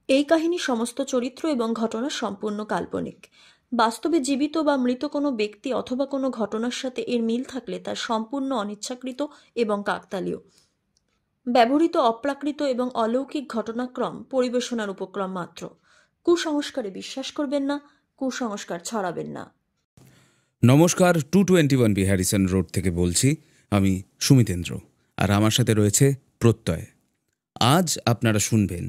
এই কাহিনীর সমস্ত চরিত্র এবং ঘটনা সম্পূর্ণ কাল্পনিক। বাস্তবে জীবিত বা মৃত কোনো ব্যক্তি অথবা কোনো ঘটনার সাথে এর মিল থাকলে তা সম্পূর্ণ অনিচ্ছাকৃত এবং কাকতালীয়। ব্যবহৃত অপ্রাকৃত এবং অলৌকিক ঘটনাক্রম পরিবেশনার উপক্রম মাত্র। কুসংস্কারে বিশ্বাস করবেন না, কুসংস্কার ছড়াবেন না। নমস্কার, 221 বি হ্যারিসন রোড থেকে বলছি। আমি সুমিতেন্দ্র, আর আমার সাথে রয়েছে প্রত্যয়। আজ আপনারা শুনবেন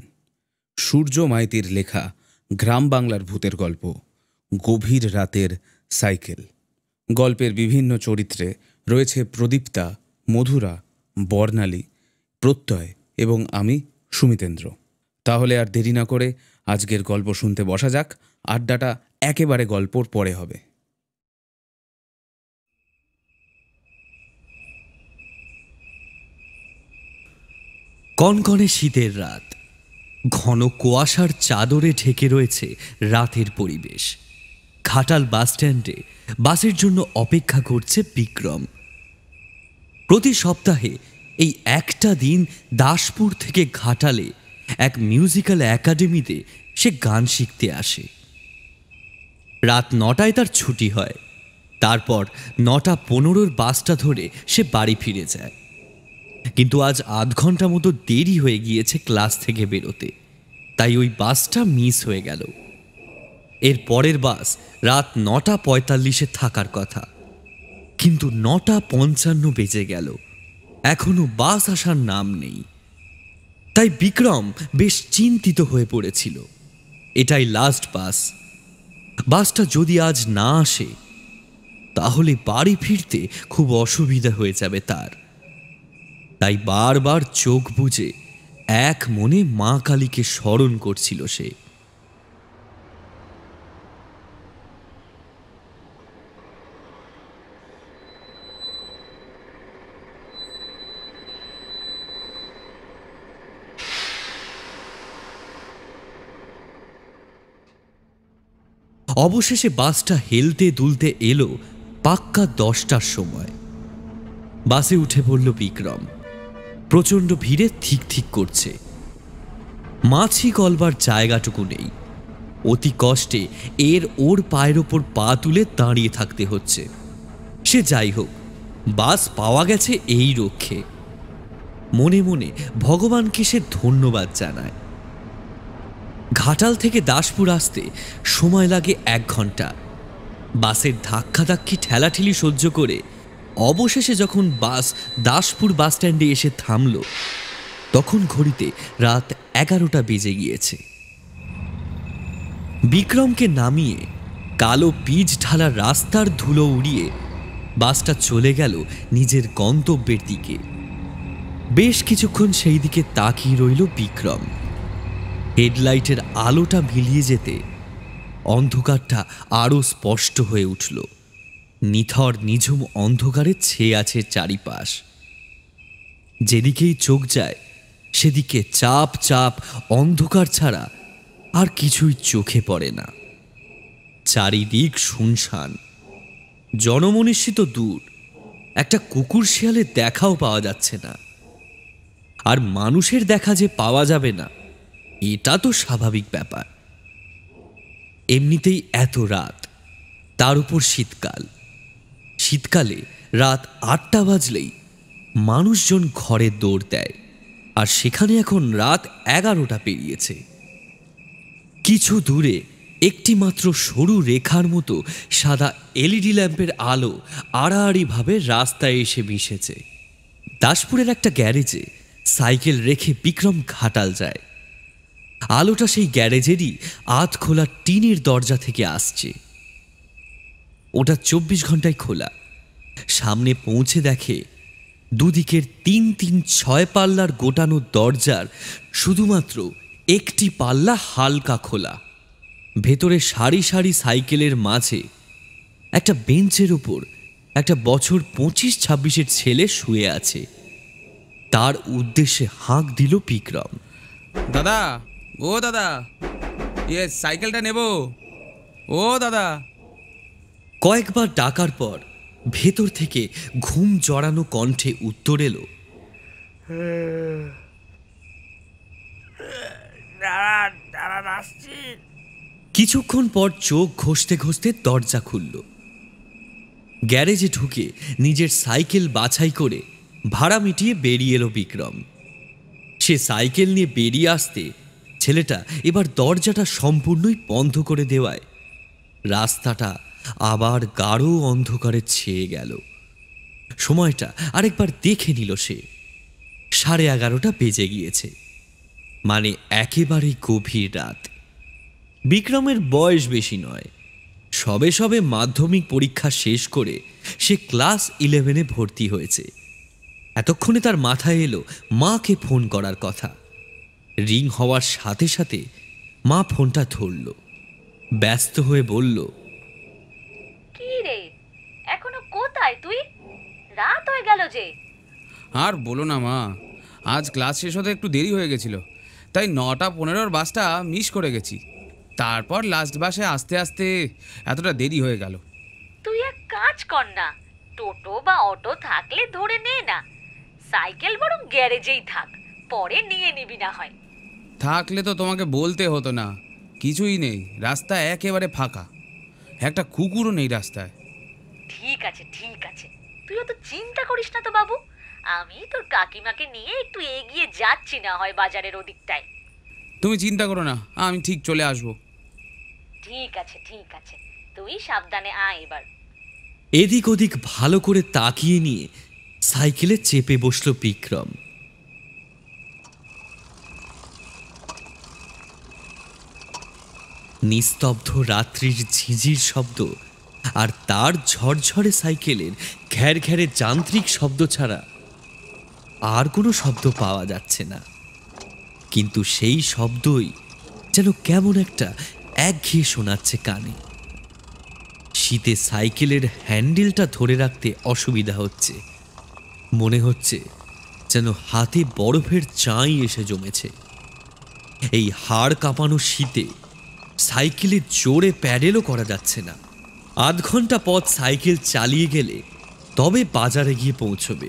সূর্য মাইতির লেখা গ্রাম বাংলার ভূতের গল্প গভীর রাতের সাইকেল। গল্পের বিভিন্ন চরিত্রে রয়েছে প্রদীপ্তা, মধুরা, বর্ণালী, প্রত্যয় এবং আমি সুমিতেন্দ্র। তাহলে আর দেরি না করে আজকের গল্প শুনতে বসা যাক। আড্ডাটা একেবারে গল্পর পরে হবে। কনকনে শীতের রাত, ঘন কুয়াশার চাদরে ঢেকে রয়েছে রাতের পরিবেশ। ঘাটাল বাসস্ট্যান্ডে বাসের জন্য অপেক্ষা করছে বিক্রম। প্রতি সপ্তাহে এই একটা দিন দাসপুর থেকে ঘাটালে এক মিউজিক্যাল একাডেমিতে সে গান শিখতে আসে। রাত 9টায় তার ছুটি হয়। তারপর 9:15 বাসটা ধরে সে বাড়ি ফিরে যায়। কিন্তু আজ আধ ঘন্টা মতো দেরি হয়ে গিয়েছে ক্লাস থেকে বেরোতে, তাই ওই বাসটা মিস হয়ে গেল। এর পরের বাস রাত 9:45 থাকার কথা, কিন্তু 9:55 বেজে গেল, এখনো বাস আসার নাম নেই। তাই বিক্রম বেশ চিন্তিত হয়ে পড়েছিল। এটাই লাস্ট বাস। বাসটা যদি আজ না আসে তাহলে বাড়ি ফিরতে খুব অসুবিধা হয়ে যাবে তার। তাই বারবার চোখ বুজে এক মনে মা কালীকে স্মরণ করছিল সে। অবশেষে বাসটা হেলতে দুলতে এলো পাক্কা 10টার সময়। বাসে উঠে পড়ল বিক্রম। প্রচণ্ড ভিড়ে ঠিক ঠিক করছে। মাছি গলবার জায়গাটুকু নেই। অতি কষ্টে ওর পায়ের ওপর পা তুলে দাঁড়িয়ে থাকতে হচ্ছে। সে যাই হোক, বাস পাওয়া গেছে এই রক্ষে। মনে মনে ভগবানকে সে ধন্যবাদ জানায়। ঘাটাল থেকে দাসপুর আসতে সময় লাগে 1 ঘন্টা। বাসের ধাক্কাধাক্কি ঠেলাঠেলি সহ্য করে অবশেষে যখন বাস দাসপুর বাসস্ট্যান্ডে এসে থামল, তখন ঘড়িতে রাত 11টা বেজে গিয়েছে। বিক্রমকে নামিয়ে কালো পিচ ঢালা রাস্তার ধুলো উড়িয়ে বাসটা চলে গেল নিজের গন্তব্যের দিকে। বেশ কিছুক্ষণ সেই দিকে তাকিয়ে রইল বিক্রম। হেডলাইটের আলোটা মিলিয়ে যেতে অন্ধকারটা আরও স্পষ্ট হয়ে উঠল। নিথর নিঝুম অন্ধকারে ছেয়ে আছে চারিপাশ। যেদিকেই চোখ যায় সেদিকে চাপ চাপ অন্ধকার ছাড়া আর কিছুই চোখে পড়ে না। চারিদিক শুনশান। জনমনীষী তো দূর, একটা কুকুর শিয়ালের দেখাও পাওয়া যাচ্ছে না। আর মানুষের দেখা যে পাওয়া যাবে না, এটা তো স্বাভাবিক ব্যাপার। এমনিতেই এত রাত, তার উপর শীতকাল। শীতকালে রাত 8টা বাজলেই মানুষজন ঘরে দৌড় দেয়, আর সেখানে এখন রাত 11টা পেরিয়েছে। কিছু দূরে একটি মাত্র সরু রেখার মতো সাদা এলইডি ল্যাম্পের আলো আড়াআড়িভাবে রাস্তায় এসে মিশেছে। দাসপুরের একটা গ্যারেজে সাইকেল রেখে বিক্রম ঘাটাল যায়। আলোটা সেই গ্যারেজেরই আধ খোলা টিনের দরজা থেকে আসছে। ওটা 24 ঘন্টায় খোলা। সামনে পৌঁছে দেখে দুদিকের 3-6 পাল্লার গোটানো দরজার শুধুমাত্র একটি পাল্লা হালকা খোলা। ভেতরে সারি সারি সাইকেলের মাঝে একটা বেঞ্চের উপর একটা বছর 25-26-এর ছেলে শুয়ে আছে। তার উদ্দেশ্যে হাঁক দিল বিক্রম। দাদা, ও দাদা, সাইকেলটা নেব। ও দাদা। কয়েকবার ডাকার পর ভেতর থেকে ঘুম জড়ানো কণ্ঠে উত্তর এলো, দাঁড়ান দাঁড়ান, আসছি। কিছুক্ষণ পর চোখ ঘষতে ঘষতে দরজা খুলল। গ্যারেজে ঢুকে নিজের সাইকেল বাছাই করে ভাড়া মিটিয়ে বেরিয়ে এলো বিক্রম। সে সাইকেল নিয়ে বেরিয়ে আসতে ছেলেটা এবার দরজাটা সম্পূর্ণই বন্ধ করে দেওয়ায় রাস্তাটা আবার গাঢ় অন্ধকারে ছেয়ে গেল। সময়টা আরেকবার দেখে নিল সে। 11:30 বেজে গিয়েছে, মানে একেবারেই গভীর রাত। বিক্রমের বয়স বেশি নয়, সবে সবে মাধ্যমিক পরীক্ষা শেষ করে সে ক্লাস 11-এ ভর্তি হয়েছে। এতক্ষণে তার মাথায় এলো মাকে ফোন করার কথা। রিং হওয়ার সাথে সাথে মা ফোনটা ধরল, ব্যস্ত হয়ে বলল, কি রে, এখনো কোথায় তুই? রাত হয়ে গেল যে। আর বলো না মা, আজ ক্লাস শেষ হতে একটু দেরি হয়ে গেছিল, তাই 9:15 বাসটা মিস করে গেছি। তারপর লাস্ট বাসে আসতে আসতে এতটা দেরি হয়ে গেল। তুই এক কাজ কর না, টোটো বা অটো থাকলে ধরে নে না। সাইকেল বরং গ্যারেজেই থাক, পরে নিয়ে নিবি না হয়। থাকলে তো তোমাকে বলতে হতো না, কিছুই নেই, রাস্তা একেবারে ফাঁকা, একটা কুকুরও নেই রাস্তায়। ঠিক আছে ঠিক আছে, তুই অত চিন্তা করিস না তো বাবু। আমি তোর কাকিমাকে নিয়ে একটু এগিয়ে যাচ্ছি না হয় বাজারের ওদিকটায়। তুমি চিন্তা করো না, আমি ঠিক চলে আসবো। ঠিক আছে ঠিক আছে, তুই সাবধানে আয় এবার। এদিক ওদিক ভালো করে তাকিয়ে নিয়ে সাইকেলে চেপে বসল বিক্রম। নিস্তব্ধ রাত্রির ঝিঝির শব্দ আর তার ঝরঝরে সাইকেলের ঘ্যার ঘ্যারে যান্ত্রিক শব্দ ছাড়া আর কোনো শব্দ পাওয়া যাচ্ছে না। কিন্তু সেই শব্দই যেন কেমন একটা একঘেয়ে শোনাচ্ছে কানে। শীতে সাইকেলের হ্যান্ডেলটা ধরে রাখতে অসুবিধা হচ্ছে, মনে হচ্ছে যেন হাতে বরফের চাই এসে জমেছে। এই হাড় কাঁপানো শীতে সাইকেলে জোরে প্যাডেলও করা যাচ্ছে না। আধ ঘন্টা পথ সাইকেল চালিয়ে গেলে তবে বাজারে গিয়ে পৌঁছবে।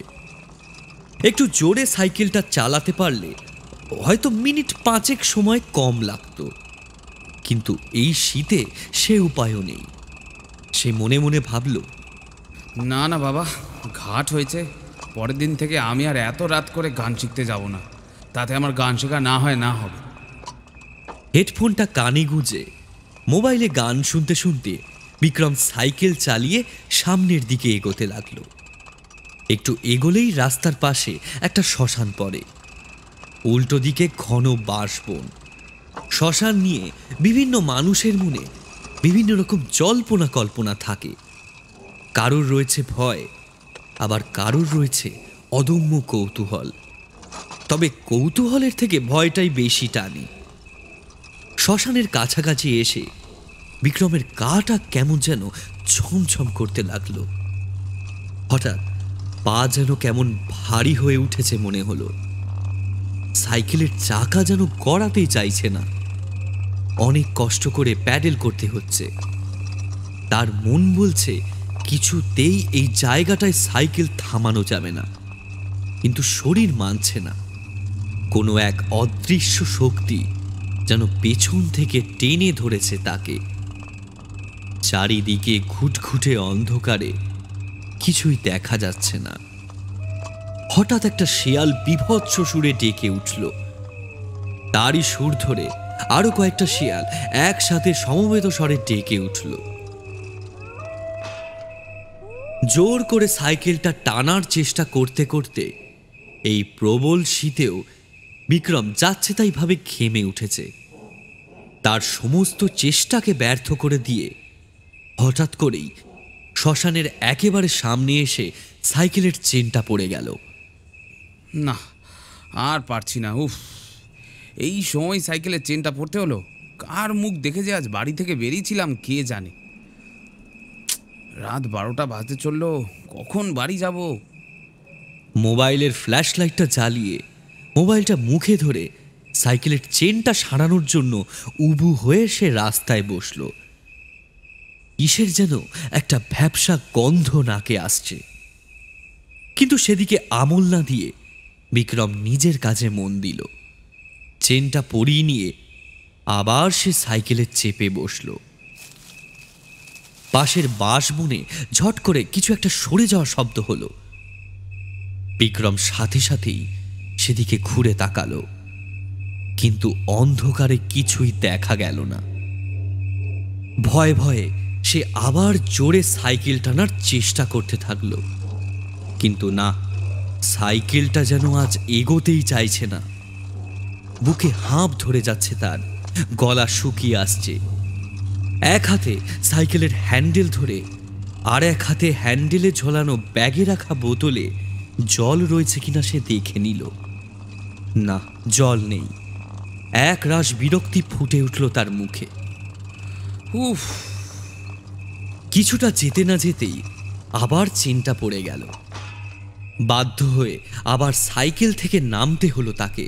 একটু জোরে সাইকেলটা চালাতে পারলে হয়তো মিনিট 5 সময় কম লাগতো, কিন্তু এই শীতে সে উপায়ও নেই। সে মনে মনে ভাবল, না না বাবা, ঘাট হয়েছে, পরের দিন থেকে আমি আর এত রাত করে গান শিখতে যাব না, তাতে আমার গান শেখা না হয় না হবে। হেডফোনটা কানে গুঁজে মোবাইলে গান শুনতে শুনতে বিক্রম সাইকেল চালিয়ে সামনের দিকে এগোতে লাগলো। একটু এগোলেই রাস্তার পাশে একটা শ্মশান পড়ে। উল্টো দিকে ঘন বাঁশবন। শ্মশান নিয়ে বিভিন্ন মানুষের মনে বিভিন্ন রকম জল্পনা কল্পনা থাকে। কারোর রয়েছে ভয়, আবার কারোর রয়েছে অদম্য কৌতূহল। তবে কৌতূহলের থেকে ভয়টাই বেশি টানে। শ্মশানের কাছাকাছি এসে বিক্রমের গাটা কেমন যেন ছমছম করতে লাগলো। হঠাৎ পা যেন কেমন ভারী হয়ে উঠেছে মনে হলো। সাইকেলের চাকা যেন গড়াতেই চাইছে না। অনেক কষ্ট করে প্যাডেল করতে হচ্ছে। তার মন বলছে কিছুতেই এই জায়গাটায় সাইকেল থামানো যাবে না, কিন্তু শরীর মানছে না। কোনো এক অদৃশ্য শক্তি যেন পেছন থেকে টেনে ধরেছে তাকে। চারিদিকে ঘুটঘুটে অন্ধকারে কিছুই দেখা যাচ্ছে না। হঠাৎ একটা শেয়াল বীভৎস সুরে ডেকে উঠল। তারই সুর ধরে আরো কয়েকটা শেয়াল একসাথে সমবেত স্বরে ডেকে উঠল। জোর করে সাইকেলটা টানার চেষ্টা করতে করতে এই প্রবল শীতেও বিক্রম যাচ্ছে তাই ভাবে ঘেমে উঠেছে। তার সমস্ত চেষ্টাকে ব্যর্থ করে দিয়ে হঠাৎ করেই শ্মশানের একেবারে সামনে এসে সাইকেলের চেনটা পড়ে গেল। না, আর পারছি না। উফ, এই সময় সাইকেলের চেনটা পড়তে হলো। কার মুখ দেখে যে আজ বাড়ি থেকে বেরিয়েছিলাম কে জানে। রাত 12টা বাজতে চললো, কখন বাড়ি যাব? মোবাইলের ফ্ল্যাশ লাইটটা জ্বালিয়ে মোবাইলটা মুখে ধরে সাইকেলের চেনটা সারানোর জন্য উবু হয়ে সে রাস্তায় বসল। কিসের যেন একটা ভ্যাপসা গন্ধ নাকে আসছে, কিন্তু সেদিকে আমল না দিয়ে বিক্রম নিজের কাজে মন দিল। চেনটা পরিয়ে নিয়ে আবার সে সাইকেলে চেপে বসল। পাশের বাঁশবনে ঝট করে কিছু একটা সরে যাওয়া শব্দ হলো। বিক্রম সাথে সাথেই সেদিকে ঘুরে তাকালো, কিন্তু অন্ধকারে কিছুই দেখা গেল না। ভয়ে ভয়ে সে আবার জোরে সাইকেল টানার চেষ্টা করতে থাকলো, কিন্তু না, সাইকেলটা যেন আজ এগোতেই চাইছে না। বুকে হাঁপ ধরে যাচ্ছে তার, গলা শুকিয়ে আসছে। এক হাতে সাইকেলের হ্যান্ডেল ধরে আর এক হাতে হ্যান্ডেলে ঝোলানো ব্যাগে রাখা বোতলে জল রয়েছে কিনা সে দেখে নিল। না, জল নেই। এক রাশ বিরক্তি ফুটে উঠল তার মুখে। উফ, কিছুটা যেতে না যেতেই আবার চেনটা পড়ে গেল। বাধ্য হয়ে আবার সাইকেল থেকে নামতে হলো তাকে।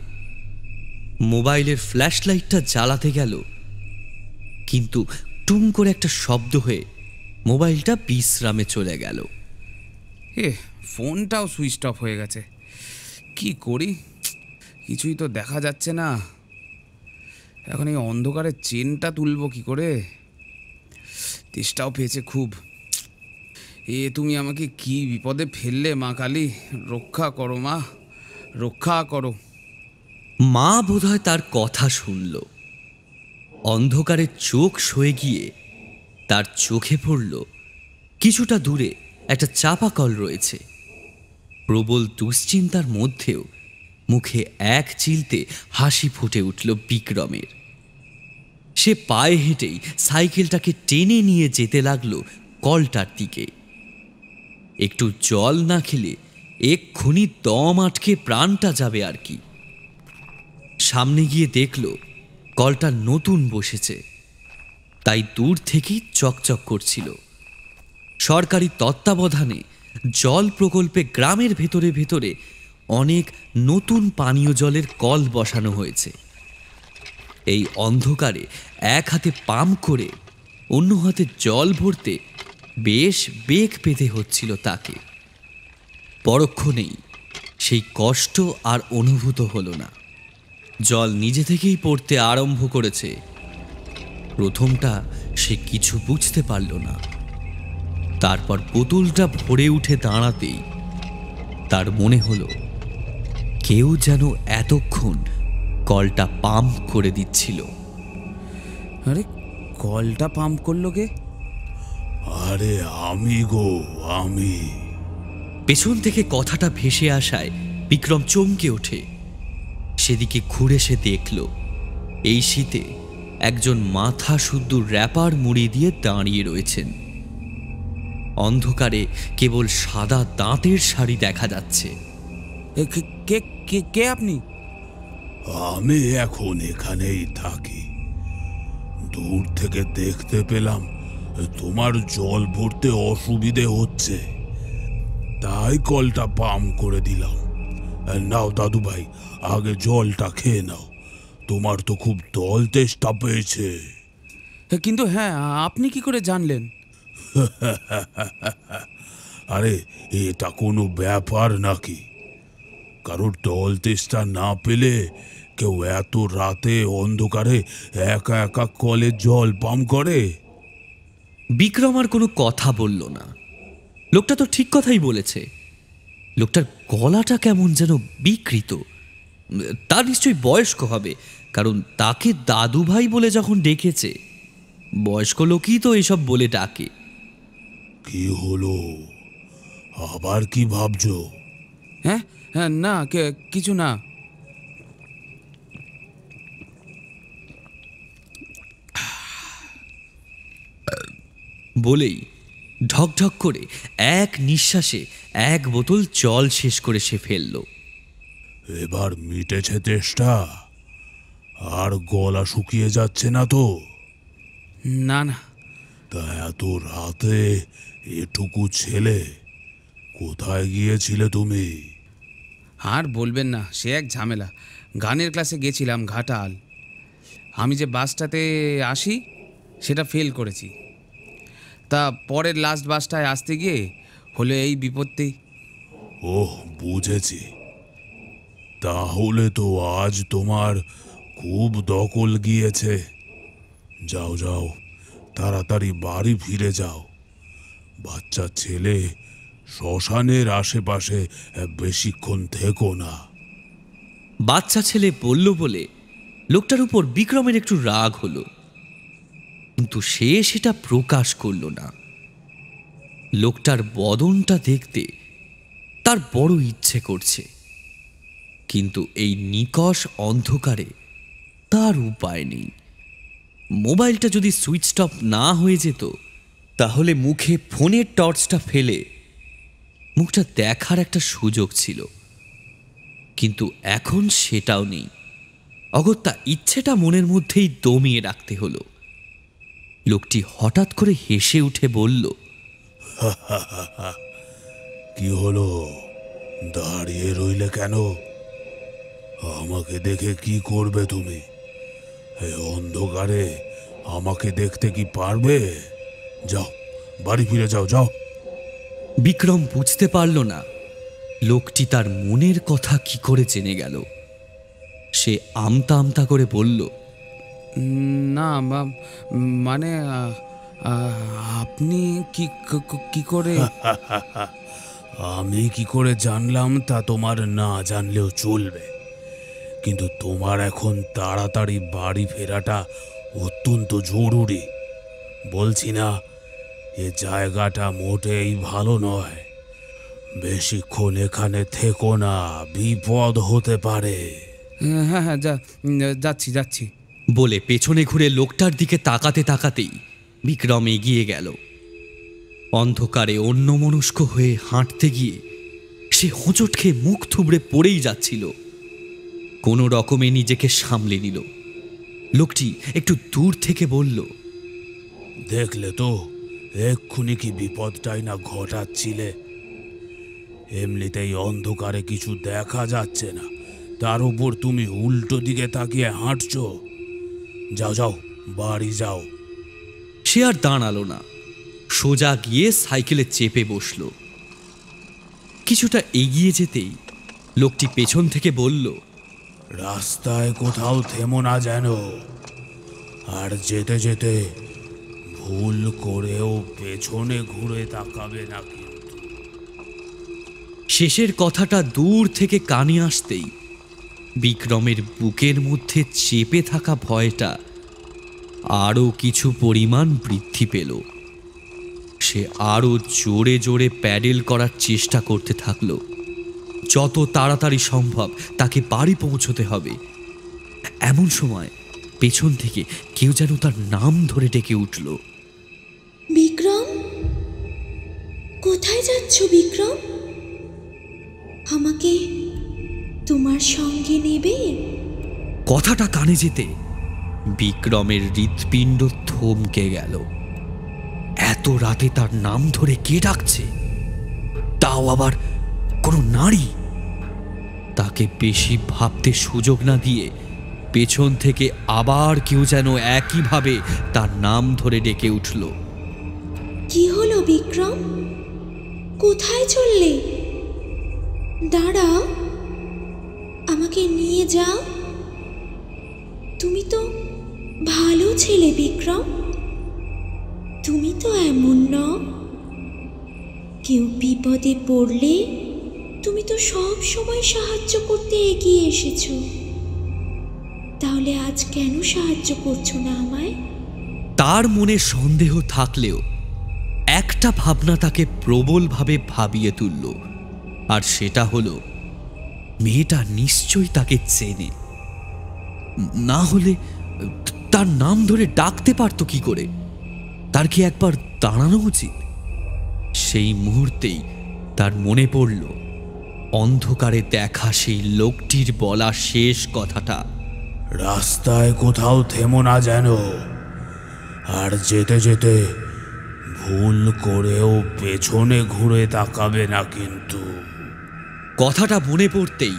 মোবাইলের ফ্ল্যাশ লাইটটা জ্বালাতে গেল, কিন্তু টুম করে একটা শব্দ হয়ে মোবাইলটা বিশ্রামে চলে গেল। ফোনটাও সুইচ অফ হয়ে গেছে। কি করি, কিছুই তো দেখা যাচ্ছে না। এখন এই অন্ধকারে চেনটা তুলবো কি করে? তেষ্টাও পেয়েছে খুব। তুমি আমাকে কি বিপদে ফেললে মা কালী, রক্ষা করো মা, রক্ষা করো। মা বোধহয় তার কথা শুনল। অন্ধকারে চোখ সয়ে গিয়ে তার চোখে পড়ল কিছুটা দূরে একটা চাপা কল রয়েছে। প্রবল দুশ্চিন্তার মধ্যেও মুখে এক চিলতে হাসি ফুটে উঠল বিক্রমের। সে পায়ে হেঁটেই সাইকেলটাকে টেনে নিয়ে যেতে লাগলো কলটার দিকে। একটু জল না খেলে এক্ষুনি দম আটকে প্রাণটা যাবে আর কি। সামনে গিয়ে দেখল কলটা নতুন বসেছে, তাই দূর থেকেই চকচক করছিল। সরকারি তত্ত্বাবধানে জল প্রকল্পে গ্রামের ভেতরে ভেতরে অনেক নতুন পানীয় জলের কল বসানো হয়েছে। এই অন্ধকারে এক হাতে পাম্প করে অন্য হাতে জল ভরতে বেশ বেগ পেতে হচ্ছিল তাকে। পরক্ষণেই সেই কষ্ট আর অনুভূত হলো না। জল নিজে থেকেই পড়তে আরম্ভ করেছে। প্রথমটা সে কিছু বুঝতে পারল না, তারপর বোতলটা ভরে উঠে দাঁড়াতেই তার মনে হলো কেউ যেন এতক্ষণ কলটা পাম্প করে দিচ্ছিল। আরে, কলটা পাম্প করলো কে? আরে আমি গো, আমি। পেছন থেকে কথাটা ভেসে আসায় বিক্রম চমকে ওঠে। সেদিকে ঘুরে সে দেখল এই শীতে একজন মাথা শুদ্ধ র্যাপার মুড়ি দিয়ে দাঁড়িয়ে রয়েছেন। অন্ধকারে কেবল সাদা দাঁতের শাড়ি দেখা যাচ্ছে। কে কে কে আপনি? আমি এখন এখানেই থাকি। দূর থেকে দেখতে পেলাম তোমার জল ভরতে অসুবিধে হচ্ছে, তাই কলটা পাম্প করে দিলাম। নাও দাদু ভাই, আগে জলটা খেয়ে নাও, তোমার তো খুব জল তেষ্টা পেয়েছে। কিন্তু হ্যাঁ, আপনি কি করে জানলেন? আরে, এটা কোনো ব্যাপার নাকি? কারোর জল তেষ্টা না পেলে কেউ এত রাতে অন্ধকারে একা একা কলে জল পাম্প করে? বিক্রম আর কোনো কথা বলল না। লোকটা তো ঠিক কথাই বলেছে। লোকটার গলাটা কেমন যেন বিকৃত। তার নিশ্চয়ই বয়স্ক হবে, কারণ তাকে দাদু ভাই বলে যখন ডেকেছে, বয়স্ক লোকই তো এসব বলে ডাকে। কি হলো, আবার কি ভাবছো? হ্যাঁ হ্যাঁ, না কিছু না। বলেই ঢকঢক করে এক নিঃশ্বাসে এক বোতল জল শেষ করে সে ফেলল। এবার মিটেছে তেষ্টা? আর গলা শুকিয়ে যাচ্ছে না তো? না না। তা এত রাতে এটুকু ছেলে, কোথায় গিয়েছিলে তুমি? আর বলবেন না, সে এক ঝামেলা। গানের ক্লাসে গেছিলাম ঘাটাল। আমি যে বাসটাতে আসি সেটা ফেল করেছি। তা পরের লাস্ট বাসটায় আসতে গিয়ে হলো এই বিপত্তি। ওহ, বুঝেছি। তাহলে তো আজ তোমার খুব দকল গিয়েছে। যাও যাও, তাড়াতাড়ি বাড়ি ফিরে যাও। বাচ্চা ছেলে, শ্মশানের আশেপাশে বেশিক্ষণ থেকো না। বাচ্চা ছেলে বলল বলে লোকটার উপর বিক্রমের একটু রাগ হলো, কিন্তু সে সেটা প্রকাশ করল না। লোকটার বদনটা দেখতে তার বড় ইচ্ছে করছে, কিন্তু এই নিকষ অন্ধকারে তার উপায় নেই। মোবাইলটা যদি সুইচ অফ না হয়ে যেত, তাহলে মুখে ফোনের টর্চটা ফেলে মুখটা দেখার একটা সুযোগ ছিল, কিন্তু এখন সেটাও নেই। অগত্যা ইচ্ছেটা মনের মধ্যেই দমিয়ে রাখতে হলো। লোকটি হঠাৎ করে হেসে উঠে বলল, কি হলো, দাঁড়িয়ে রইলে কেন? আমাকে দেখে কি করবে তুমি? এই অন্ধকারে আমাকে দেখতে কি পারবে? যাও, বাড়ি ফিরে যাও, যাও। বিক্রম বুঝতে পারল না লোকটি তার মনের কথা কি করে জেনে গেল। সে আমতা আমতা করে বলল, না মানে আপনি কি করে? আমি কি করে জানলাম তা তোমার না জানলেও চলবে, কিন্তু তোমার এখন তাড়াতাড়ি বাড়ি ফেরাটা অত্যন্ত জরুরি। বলছি না, এ জায়গাটা মোটেই ভালো নয়। বেশিক্ষণ এখানে থেকো না, বিপদ হতে পারে। হ্যাঁ হ্যাঁ, যাচ্ছি যাচ্ছি বলে পেছনে ঘুরে লোকটার দিকে তাকাতে তাকাতেই বিক্রম এগিয়ে গেল। অন্ধকারে অন্যমনস্ক হয়ে হাঁটতে গিয়ে সে হোঁচট খেয়ে মুখ থুবড়ে পড়েই যাচ্ছিল। কোনো রকমে নিজেকে সামলে নিল। লোকটি একটু দূর থেকে বলল, দেখলে তো, এক্ষুনি কি বিপদটাই না ঘটাচ্ছিলে। এমনিতেই অন্ধকারে কিছু দেখা যাচ্ছে না, তার উপর তুমি উল্টো দিকে তাকিয়ে হাঁটছো। যাও যাও, বাড়ি যাও। সে আর দাঁড়ালো না, সোজা গিয়ে সাইকেলে চেপে বসল। কিছুটা এগিয়ে যেতেই লোকটি পেছন থেকে বলল, রাস্তায় কোথাও থেমো না যেন, আর যেতে যেতে ভুল করেও পেছনে ঘুরে তাকাবে না কিন্তু। শেষের কথাটা দূর থেকে কানে আসতেই বিক্রমের বুকের মধ্যে চেপে থাকা ভয়টা আরও কিছু পরিমাণ বৃদ্ধি পেল। সে আরও জোরে জোরে প্যাডেল করার চেষ্টা করতে থাকলো। যত তাড়াতাড়ি সম্ভব তাকে বাড়ি পৌঁছতে হবে। এমন সময় পেছন থেকে কেউ যেন তার নাম ধরে ডেকে উঠল। বিক্রম, কোথায় যাচ্ছ বিক্রম? আমাকে তোমার সঙ্গে নেবে? কথাটা কানে যেতে বিক্রমের হৃৎপিণ্ড থমকে গেল। এত রাতে তার নাম ধরে কে ডাকছে, তাও আবার কোনো নারী! তাকে বেশি ভাবতে সুযোগ না দিয়ে পেছন থেকে আবার কেউ যেন একইভাবে তার নাম ধরে ডেকে উঠল। কি হলো বিক্রম, কোথায় চললে? দাঁড়াও, আমাকে নিয়ে যাও। তুমি তো ভালো ছেলে বিক্রম, তুমি তো এমন নও। কেউ বিপদে পড়লে তুমি তো সব সময় সাহায্য করতে এগিয়ে এসেছো, তাহলে আজ কেন সাহায্য করছো না আমায়? তার মনে সন্দেহ থাকলেও একটা ভাবনা তাকে প্রবলভাবে ভাবিয়ে তুলল, আর সেটা হলো মেয়েটা নিশ্চয়ই তাকে চেনে। না হলে তার নাম ধরে ডাকতে পারত কি করে? তার কি একবার দাঁড়ানো উচিত? সেই মুহূর্তেই তার মনে পড়ল অন্ধকারে দেখা সেই লোকটির বলা শেষ কথাটা, রাস্তায় কোথাও থেমো না যেন, আর যেতে যেতে ভুল করেও পেছনে ঘুরে তাকাবে না কিন্তু। কথাটা মনে পড়তেই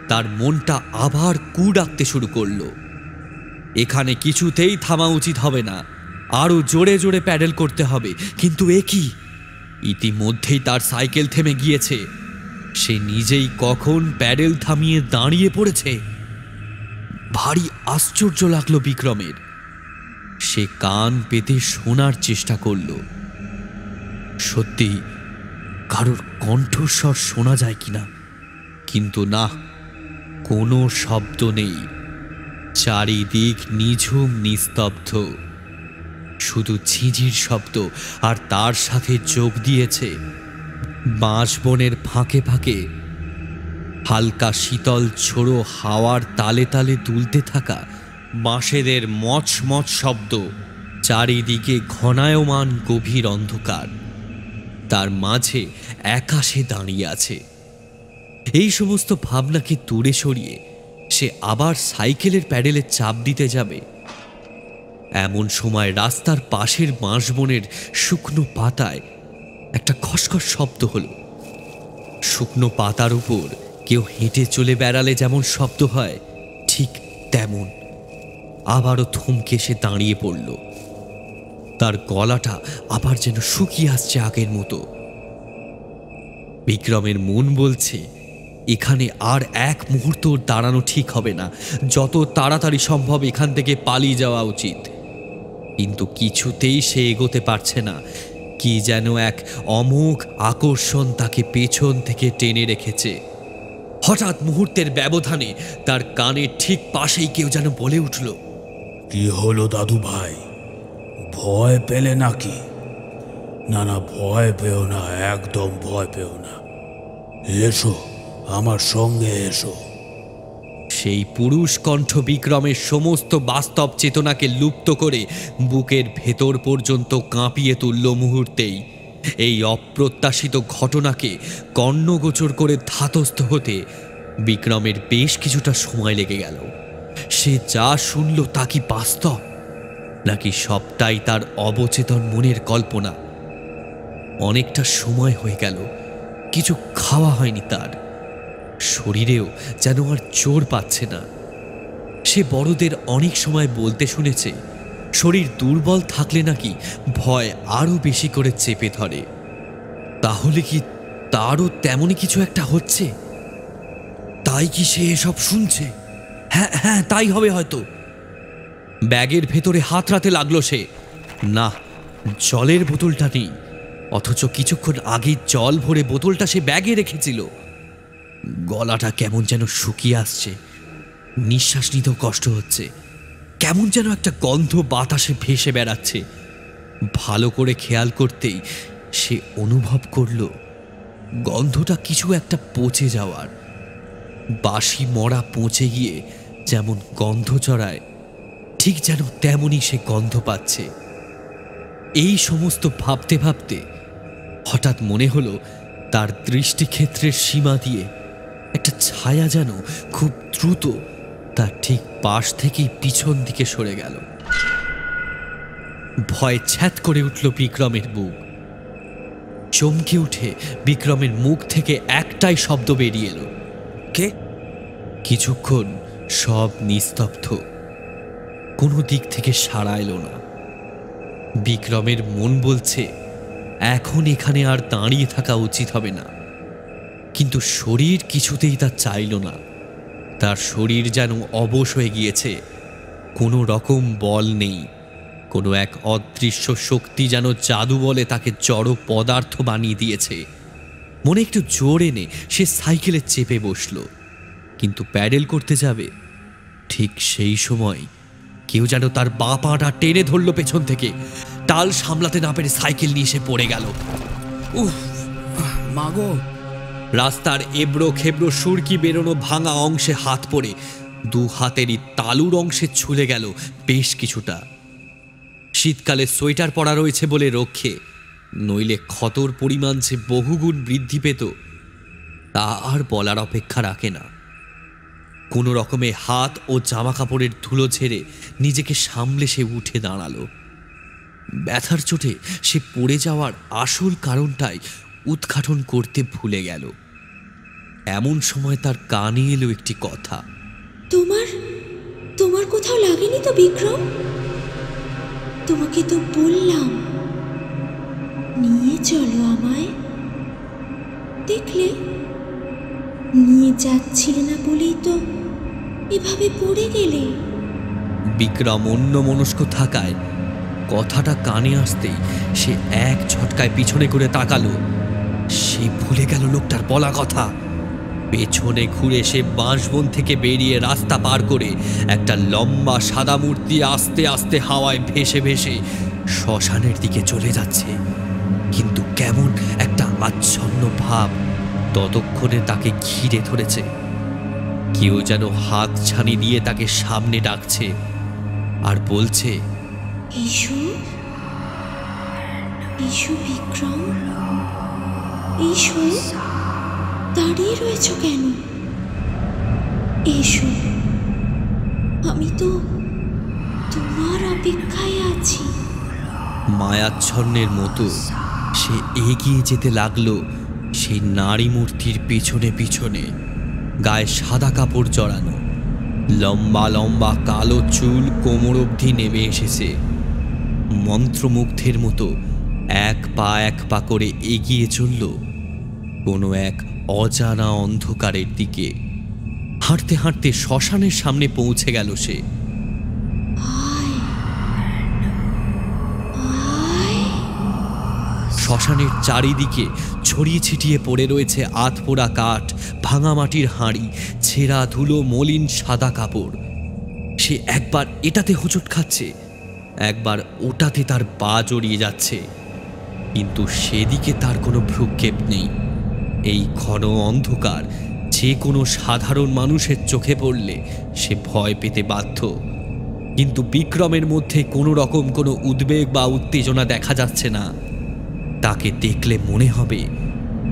তার মনটা আবার কু ডাকতে শুরু করলো। এখানে কিছুতেই থামা উচিত হবে না, আরো জোরে জোরে প্যাডেল করতে হবে। কিন্তু এ কি, ইতিমধ্যেই তার সাইকেল থেমে গিয়েছে। সে নিজেই কখন প্যাডেল থামিয়ে দাঁড়িয়ে পড়েছে। ভারী আশ্চর্য লাগলো বিক্রমের। সে কান পেতে শোনার চেষ্টা করল, সত্যি কারোর কণ্ঠস্বর শোনা যায় কিনা, কিন্তু না, কোনো শব্দ নেই। চারিদিক নিঝুম নিস্তব্ধ, শুধু ঝিঝির শব্দ, আর তার সাথে যোগ দিয়েছে বাঁশবনের ফাঁকে ফাঁকে হালকা শীতল ছোড়ো হাওয়ার তালে তালে দুলতে থাকা বাঁশেদের মচমচ শব্দ। চারিদিকে ঘনায়মান গভীর অন্ধকার, তার মাঝে একা সে দাঁড়িয়ে আছে। এই সমস্ত ভাবনাকে দূরে সরিয়ে সে আবার সাইকেলের প্যাডেলে চাপ দিতে যাবে, এমন সময় রাস্তার পাশের বাঁশবনের শুকনো পাতায় একটা খসখস শব্দ হলো। শুকনো পাতার উপর কেউ হেঁটে চলে বেড়ালে যেমন শব্দ হয়, ঠিক তেমন। আবারও থমকে সে দাঁড়িয়ে পড়ল। তার গলাটা আবার যেন শুকিয়ে আসছে আগের মতো। বিক্রমের মন বলছে এখানে আর এক মুহূর্ত দাঁড়ানো ঠিক হবে না, যত তাড়াতাড়ি সম্ভব এখান থেকে পালিয়ে যাওয়া উচিত। কিন্তু কিছুতেই সে এগোতে পারছে না। কি যেন এক অমোঘ আকর্ষণ তাকে পেছন থেকে টেনে রেখেছে। হঠাৎ মুহূর্তের ব্যবধানে তার কানের ঠিক পাশেই কেউ যেন বলে উঠল, কি হলো দাদু ভাই, ভয় পেলে নাকি? না না, ভয় পেও না, একদম ভয় পেও না। এসো, আমার সঙ্গে এসো। সেই পুরুষ কণ্ঠ বিক্রমের সমস্ত বাস্তব চেতনাকে লুপ্ত করে বুকের ভেতর পর্যন্ত কাঁপিয়ে তুলল মুহূর্তেই। এই অপ্রত্যাশিত ঘটনাকে কর্ণগোচর করে ধাতস্থ হতে বিক্রমের বেশ কিছুটা সময় লেগে গেল। সে যা শুনল তা কি বাস্তব, নাকি সবটাই তার অবচেতন মনের কল্পনা? অনেকটা সময় হয়ে গেল, কিছু খাওয়া হয়নি তার, শরীরেও যেন আর জোর পাচ্ছে না। সে বড়দের অনেক সময় বলতে শুনেছে, শরীর দুর্বল থাকলে নাকি ভয় আরো বেশি করে চেপে ধরে। তাহলে কি তারও তেমনই কিছু একটা হচ্ছে? তাই কি সে এসব শুনছে? হ্যাঁ হ্যাঁ, তাই হবে হয়তো। ব্যাগের ভেতরে হাত রাখতে লাগলো সে। না, জলের বোতলটা নেই, অথচ কিছুক্ষণ আগে জল ভরে বোতলটা সে ব্যাগে রেখেছিল। গলাটা কেমন যেন শুকিয়ে আসছে, নিঃশ্বাস নিতেও কষ্ট হচ্ছে। কেমন যেন একটা গন্ধ বাতাসে ভেসে বেড়াচ্ছে। ভালো করে খেয়াল করতেই সে অনুভব করল গন্ধটা কিছু একটা পচে যাওয়ার। বাসি মরা পচে গিয়ে যেমন গন্ধ চড়ায়, ঠিক যেন তেমনই সে গন্ধ পাচ্ছে। এই সমস্ত ভাবতে ভাবতে হঠাৎ মনে হলো তার দৃষ্টিক্ষেত্রের সীমা দিয়ে একটা ছায়া যেন খুব দ্রুত তার ঠিক পাশ থেকেই পিছন দিকে সরে গেল। ভয় ছ্যাঁত করে উঠল বিক্রমের বুক। চমকে উঠে বিক্রমের মুখ থেকে একটাই শব্দ বেরিয়ে এলো, কে? কিছুক্ষণ সব নিস্তব্ধ, কোনো দিক থেকে সাড়া এলো না। বিক্রমের মন বলছে এখন এখানে আর দাঁড়িয়ে থাকা উচিত হবে না, কিন্তু শরীর কিছুতেই তা চাইল না। তার শরীর যেন অবশ হয়ে গিয়েছে, কোনো রকম বল নেই। কোনো এক অদৃশ্য শক্তি যেন জাদু বলে তাকে জড় পদার্থ বানিয়ে দিয়েছে। মনে একটু জোর এনে সে সাইকেলে চেপে বসল, কিন্তু প্যাডেল করতে যাবে ঠিক সেই সময় কেউ যেন তার বাঁ পাটা টেনে ধরল পেছন থেকে। টাল সামলাতে না পেরে সাইকেল নিয়ে সে পড়ে গেল। উফ, মাগো! রাস্তার এবড়ো খেবড়ো সুরকি বেরোনো ভাঙা অংশে হাত পড়ে দু হাতেরই তালুর অংশে ছুলে গেল বেশ কিছুটা। শীতকালে সোয়েটার পরা রয়েছে বলে রক্ষে, নইলে ক্ষতর পরিমাণ যে বহুগুণ বৃদ্ধি পেত তা আর বলার অপেক্ষা রাখে না। কোনো রকমে হাত ও জামা কাপড়ের ধুলো ঝেড়ে নিজেকে সামলে সে উঠে দাঁড়ালো। ব্যথার চোটে সে পড়ে যাওয়ার আসল কারণটাই উদ্ঘাটন করতে ভুলে গেল। এমন সময় তার কানে এলো একটি কথা। তোমার কোথাও লাগেনি তো বিক্রম? তোমাকে তো বললাম নিয়ে চলো আমায়। দেখলে নিয়ে যাচ্ছিলে না বলেই তো এভাবে পড়ে গেলে? বিক্রম অন্যমনস্ক থাকায় কথাটা কানে আসতেই সে এক ঝটকায় পিছনে করে তাকালো। সে ভুলে গেল লোকটার বলা কথা। পেছনে ঘুরে সে বাঁশবন থেকে বেরিয়ে রাস্তা পার করে একটা লম্বা সাদা মূর্তি আস্তে আস্তে হাওয়ায় ভেসে ভেসে শ্মশানের দিকে চলে যাচ্ছে। কিন্তু কেমন একটা আচ্ছন্ন ভাব ততক্ষণে তাকে ঘিরে ধরেছে। কেউ যেন হাত ছানি দিয়ে তাকে সামনে ডাকছে আর বলছে, এসো এসো বিক্রম, এসো। দাঁড়িয়ে রয়েছ কেন? এসো, আমি তো তোমার অপেক্ষায় আছি। মায়াচ্ছন্নের মতো সে এগিয়ে যেতে লাগলো সেই নারী মূর্তির পিছনে পিছনে। গায়ে সাদা কাপড় জড়ানো, লম্বা লম্বা কালো চুল কোমর অবধি নেমে এসেছে। মন্ত্রমুগ্ধের মতো এক পা করে এগিয়ে চলল কোনো এক অজানা অন্ধকারের দিকে। হাঁটতে হাঁটতে শ্মশানের সামনে পৌঁছে গেল সে। শ্মশানের চারিদিকে ছড়িয়ে ছিটিয়ে পড়ে রয়েছে আধপোড়া কাঠ, ভাঙা মাটির হাঁড়ি, ছেঁড়া ধুলো, মলিন সাদা কাপড়। সে একবার এটাতে হোঁচট খাচ্ছে, একবার ওটাতে তার পা জড়িয়ে যাচ্ছে, কিন্তু সেদিকে তার কোনো ভ্রুক্ষেপ নেই। এই ঘন অন্ধকার যে কোনো সাধারণ মানুষের চোখে পড়লে সে ভয় পেতে বাধ্য। কিন্তু বিক্রমের মধ্যে কোনো রকম কোনো উদ্বেগ বা উত্তেজনা দেখা যাচ্ছে না। তাকে দেখলে মনে হবে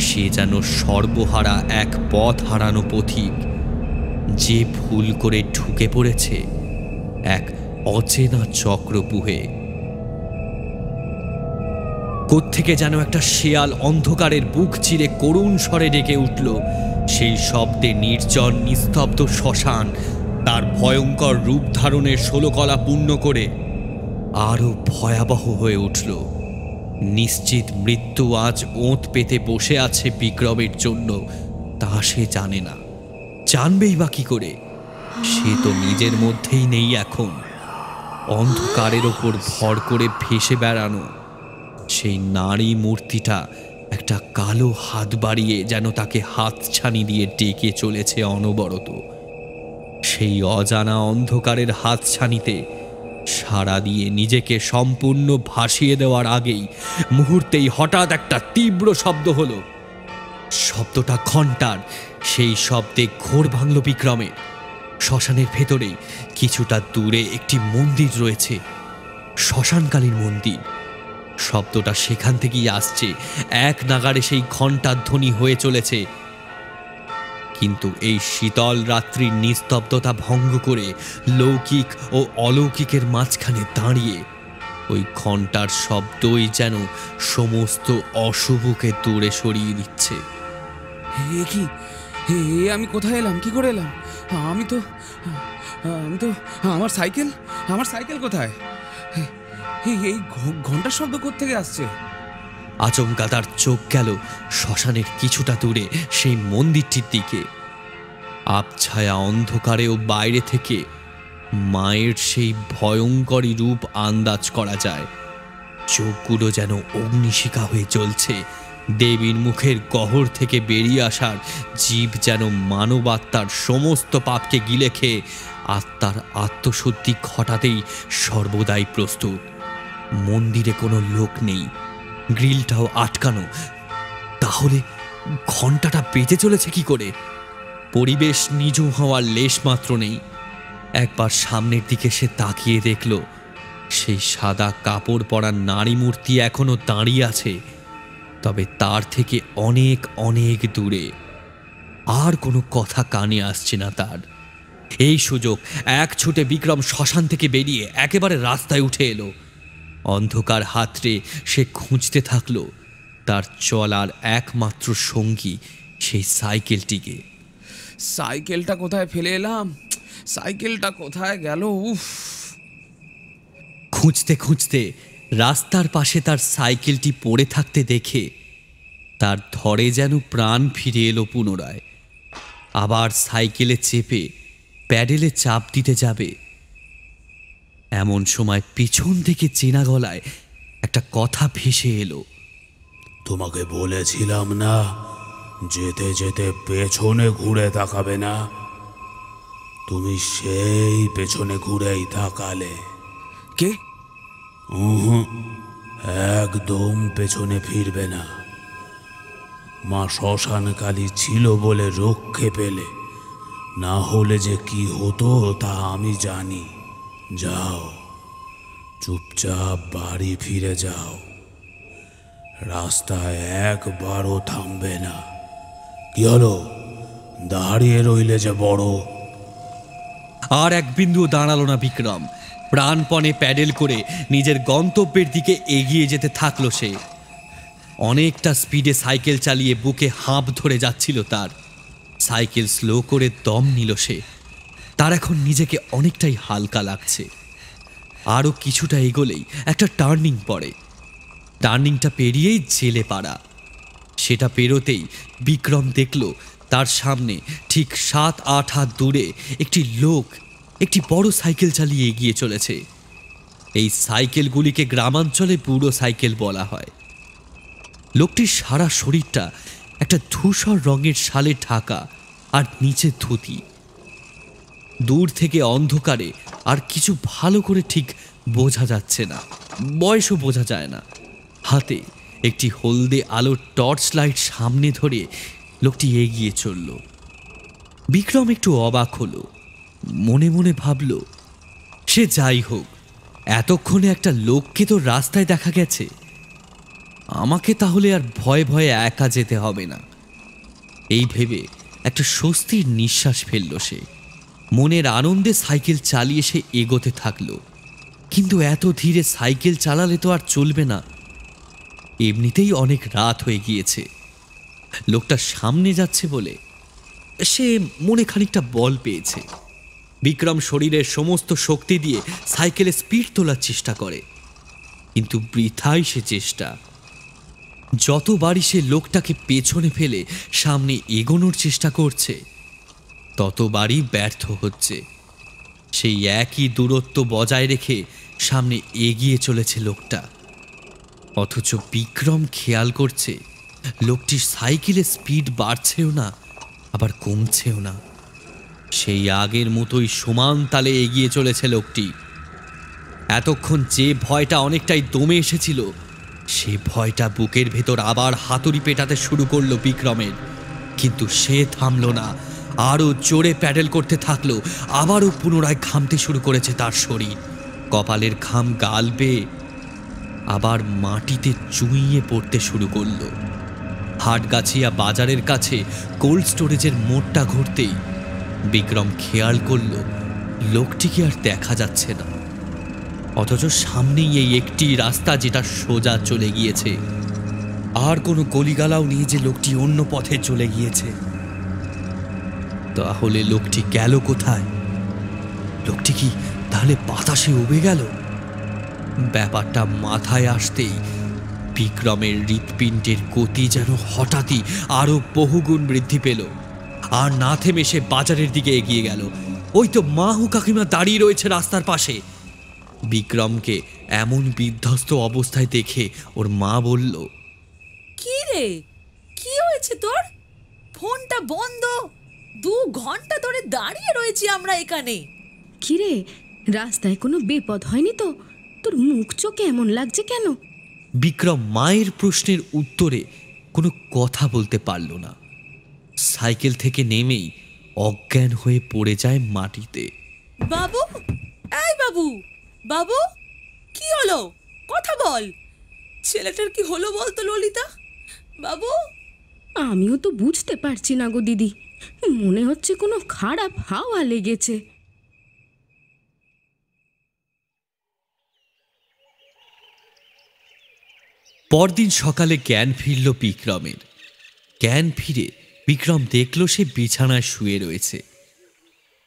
সে যেন সর্বহারা এক পথ হারানো পথিক, যে ভুল করে ঢুকে পড়েছে এক অচেনা চক্রপুহে। কোত্থেকে যেন একটা শেয়াল অন্ধকারের বুক চিরে করুণ স্বরে ডেকে উঠল। সেই শব্দে নির্জন নিস্তব্ধ শ্মশান তার ভয়ঙ্কর রূপ ধারণের 16 কলা পূর্ণ করে আরো ভয়াবহ হয়ে উঠল। নিশ্চিত মৃত্যু আজ ওঁত পেতে বসে আছে বিক্রমের জন্য, তা সে জানে না। জানবেই বা কি করে? সে তো নিজের মধ্যেই নেই এখন। অন্ধকারের ওপর ভর করে ভেসে বেড়ানো সেই নারী মূর্তিটা একটা কালো হাত বাড়িয়ে যেন তাকে হাত ছানি দিয়ে ডেকে চলেছে অনবরত। সেই অজানা অন্ধকারের হাত ছানিতে সাড়া দিয়ে নিজেকে সম্পূর্ণ ভাসিয়ে দেওয়ার আগেই মুহূর্তেই হঠাৎ একটা তীব্র শব্দ হলো। শব্দটা ঘণ্টার। সেই শব্দে ঘোর ভাঙল বিক্রমে। শ্মশানের ভেতরেই কিছুটা দূরে একটি মন্দির রয়েছে, শ্মশানকালীন মন্দির। শব্দটা সেখান থেকেই আসছে, এক নাগাড়ে সেই ঘণ্টার ধ্বনি হয়ে চলেছে। কিন্তু এই শীতল রাত্রির নিস্তব্ধতা ভঙ্গ করে লৌকিক ও অলৌকিকের মাঝখানে দাঁড়িয়ে ওই ঘণ্টার শব্দই যেন সমস্ত অশুভকে দূরে সরিয়ে দিচ্ছে। কি আমি কোথায় এলাম? কি করে এলাম? আমি তো আমার সাইকেল কোথায়? এই ঘন্টার শব্দ কোত্থেকে আসছে? আচমকা তার চোখ গেল শ্মশানের কিছুটা দূরে সেই মন্দিরটির দিকে। আবছায়া অন্ধকারেও বাইরে থেকে মায়ের সেই ভয়ঙ্করী রূপ আন্দাজ করা যায়। চোখগুলো যেন অগ্নিশিখা হয়ে জ্বলছে। দেবীর মুখের গহ্বর থেকে বেরিয়ে আসার জীব যেন মানবাত্মার সমস্ত পাপকে গিলে খেয়ে আত্মার আত্মশুদ্ধি ঘটাতেই সর্বদাই প্রস্তুত। মন্দিরে কোনো লোক নেই, গ্রিলটাও আটকানো। তাহলে ঘণ্টাটা বেজে চলেছে কি করে? পরিবেশ নিঝুম হওয়ার লেশ মাত্র নেই। একবার সামনের দিকে সে তাকিয়ে দেখল সেই সাদা কাপড় পরা নারী মূর্তি এখনো দাঁড়িয়ে আছে, তবে তার থেকে অনেক অনেক দূরে। আর কোনো কথা কানে আসছে না তার। এই সুযোগ এক ছুটে বিক্রম শ্মশান থেকে বেরিয়ে একেবারে রাস্তায় উঠে এলো। অন্ধকার হাতড়ে সে খুঁজতে থাকলো তার চলার একমাত্র সঙ্গী, সেই সাইকেলটিকে। সাইকেলটা কোথায় ফেলে এলাম? সাইকেলটা কোথায় গেল? উফ! খুঁজতে খুঁজতে রাস্তার পাশে তার সাইকেলটি পড়ে থাকতে দেখে তার ধরে যেন প্রাণ ফিরে এলো পুনরায়। আবার সাইকেলে চেপে প্যাডেলে চাপ দিতে যাবে, এমন সময় পিছন থেকে চেনা গলায় একটা কথা ভেসে এলো। তোমাকে বলেছিলাম না যেতে যেতে পেছনে ঘুরে তাকাবে না? তুমি সেই পেছনে ঘুরেই তাকালে। কে? একদম পেছনে ফিরবে না। মা শ্মশানকালী ছিল বলে রক্ষে পেলে, না হলে যে কি হতো তা আমি জানি। যাও, চুপচাপ বাড়ি ফিরে যাও। রাস্তায় একবারও থামবে না। কি হলো, দাঁড়িয়ে রইলে যে বড়? আর এক বিন্দু দাঁড়ালো না বিক্রম। প্রাণপণে প্যাডেল করে নিজের গন্তব্যের দিকে এগিয়ে যেতে থাকলো সে। অনেকটা স্পিডে সাইকেল চালিয়ে বুকে হাঁপ ধরে যাচ্ছিল তার। সাইকেল স্লো করে দম নিল সে। তার এখন নিজেকে অনেকটাই হালকা লাগছে। আরও কিছুটা এগোলেই একটা টার্নিং পড়ে। টার্নিংটা পেরিয়েই জেলে পাড়া। সেটা পেরোতেই বিক্রম দেখল তার সামনে ঠিক 7-8 হাত দূরে একটি লোক একটি বড় সাইকেল চালিয়ে এগিয়ে চলেছে। এই সাইকেলগুলিকে গ্রামাঞ্চলে বুড়ো সাইকেল বলা হয়। লোকটির সারা শরীরটা একটা ধূসর রঙের শালে ঢাকা, আর নিচে ধুতি। দূর থেকে অন্ধকারে আর কিছু ভালো করে ঠিক বোঝা যাচ্ছে না, বয়সও বোঝা যায় না। হাতে একটি হলদে আলোর টর্চ লাইট সামনে ধরে লোকটি এগিয়ে চলল। বিক্রম একটু অবাক হলো, মনে মনে ভাবল, সে যাই হোক, এতক্ষণে একটা লোককে তো রাস্তায় দেখা গেছে, আমাকে তাহলে আর ভয়ে ভয়ে একা যেতে হবে না। এই ভেবে একটা স্বস্তির নিঃশ্বাস ফেলল সে। মনের আনন্দে সাইকেল চালিয়ে সে এগোতে থাকলো। কিন্তু এত ধীরে সাইকেল চালালে তো আর চলবে না। এমনিতেই অনেক রাত হয়ে গিয়েছে। লোকটা সামনে যাচ্ছে বলে সে মনে খানিকটা বল পেয়েছে। বিক্রম শরীরের সমস্ত শক্তি দিয়ে সাইকেলে স্পিড তোলার চেষ্টা করে, কিন্তু বৃথাই সে চেষ্টা। যতবারই সে লোকটাকে পেছনে ফেলে সামনে এগোনোর চেষ্টা করছে, ততবারই ব্যর্থ হচ্ছে। সেই একই দূরত্ব বজায় রেখে সামনে এগিয়ে চলেছে লোকটা। অথচ বিক্রম খেয়াল করছে লোকটির সাইকেলের স্পিড বাড়ছেও না, আবার কমছেও না। সেই আগের মতোই সমান তালে এগিয়ে চলেছে লোকটি। এতক্ষণ যে ভয়টা অনেকটাই দমে এসেছিল, সে ভয়টা বুকের ভেতর আবার হাতুড়ি পেটাতে শুরু করলো বিক্রমের। কিন্তু সে থামল না, আরও জোরে প্যাডেল করতে থাকলো। আবারও পুনরায় ঘামতে শুরু করেছে তার শরীর। কপালের ঘাম গাল বেয়ে আবার মাটিতে চুইয়ে পড়তে শুরু করলো। হাটগাছিয়া বাজারের কাছে কোল্ড স্টোরেজের মোড়টা ঘুরতেই বিক্রম খেয়াল করল লোকটিকে আর দেখা যাচ্ছে না। অথচ সামনেই এই একটি রাস্তা যেটা সোজা চলে গিয়েছে। আর কোনো গলিগালাও নেই যে লোকটি অন্য পথে চলে গিয়েছে। তাহলে লোকটি গেল কোথায়? লোকটি কি তাহলে বাতাসে উবে গেল? ব্যাপারটা মাথায় আসতেই বিক্রমের হৃৎপিণ্ডের গতি যেন হঠাৎই আরো বহুগুণ বৃদ্ধি পেল। আর না থেমে সে বাজারের দিকে এগিয়ে গেল। ওই তো মাহু কাকিমা দাঁড়িয়ে রয়েছে রাস্তার পাশে। বিক্রমকে এমন বিধ্বস্ত অবস্থায় দেখে ওর মা বলল, কি রে, কি হয়েছে তোর? ফোনটা বন্ধ। 2 ঘন্টা ধরে দাঁড়িয়ে রয়েছি আমরা এখানে। কিরে, রাস্তায় কোনো বিপদ হয়নি তো? তোর মুখ চোখে এমন লাগছে কেন? বিক্রম মায়ের প্রশ্নের উত্তরে কোনো কথা বলতে পারল না। সাইকেল থেকে নেমেই অজ্ঞান হয়ে পড়ে যায় মাটিতে। বাবু, এই বাবু, বাবু, কি হলো? কথা বল। ছেলেটার কি হলো বলতো ললিতা? বাবু, আমিও তো বুঝতে পারছি না গো দিদি, মনে হচ্ছে কোনো খারাপ হাওয়া লেগেছে। পরদিন সকালে জ্ঞান ফিরল বিক্রমের। জ্ঞান ফিরে বিক্রম দেখল সে বিছানায় শুয়ে রয়েছে।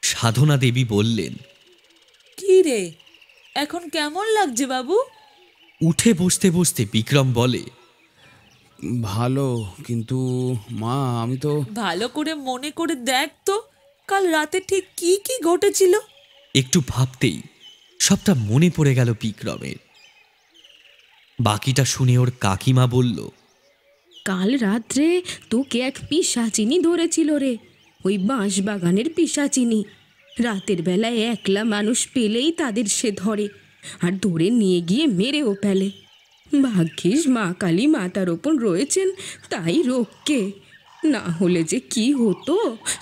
সাধনা দেবী বললেন, কি রে, এখন কেমন লাগছে বাবু? উঠে বসতে বসতে বিক্রম বলে, ভালো, কিন্তু মা আমি তো... ভালো করে মনে করে দেখ তো, কাল রাতে ঠিক কি কি ঘটেছিল? একটু ভাবতেই সবটা মনে পড়ে গেল বিক্রমের। বাকিটা শুনে ওর কাকিমা বলল, কাল রাত্রে তোকে এক পিশাচিনি ধরেছিল রে, ওই বাঁশবাগানের পিশাচিনি। রাতের বেলায় একলা মানুষ পেলেই তাদের সে ধরে, আর ধরে নিয়ে গিয়ে মেরেও ফেলে। ভাগ্যিস মা কালী মাতার ওপর রয়েছেন, তাই রক্ষে। না হলে যে কি হতো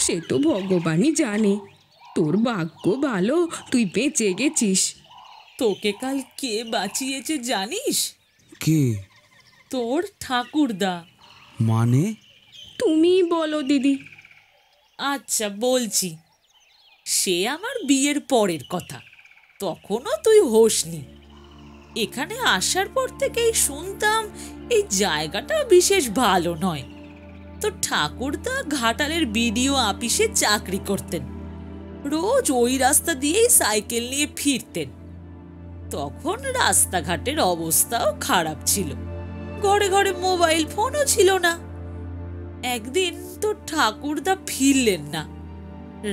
সে তো ভগবানই জানে। তোর ভাগ্য ভালো, তুই বেঁচে গেছিস। তোকে কাল কে বাঁচিয়েছে জানিস? কে? তোর ঠাকুরদা। মানে? তুমি বলো দিদি। আচ্ছা বলছি, সে আমার বিয়ের পরের কথা, তখনও তুই হোসনি। এখানে আসার পর থেকেই শুনতাম এই জায়গাটা বিশেষ ভালো নয়। তো ঠাকুরদা ঘাটালের বিডিও অফিসে চাকরি করতেন, রোজ ওই রাস্তা দিয়েই সাইকেল নিয়ে ফিরতেন। তখন রাস্তাঘাটের অবস্থাও খারাপ ছিল, ঘরে ঘরে মোবাইল ফোনও ছিল না। একদিন তো ঠাকুরদা ফিরলেন না,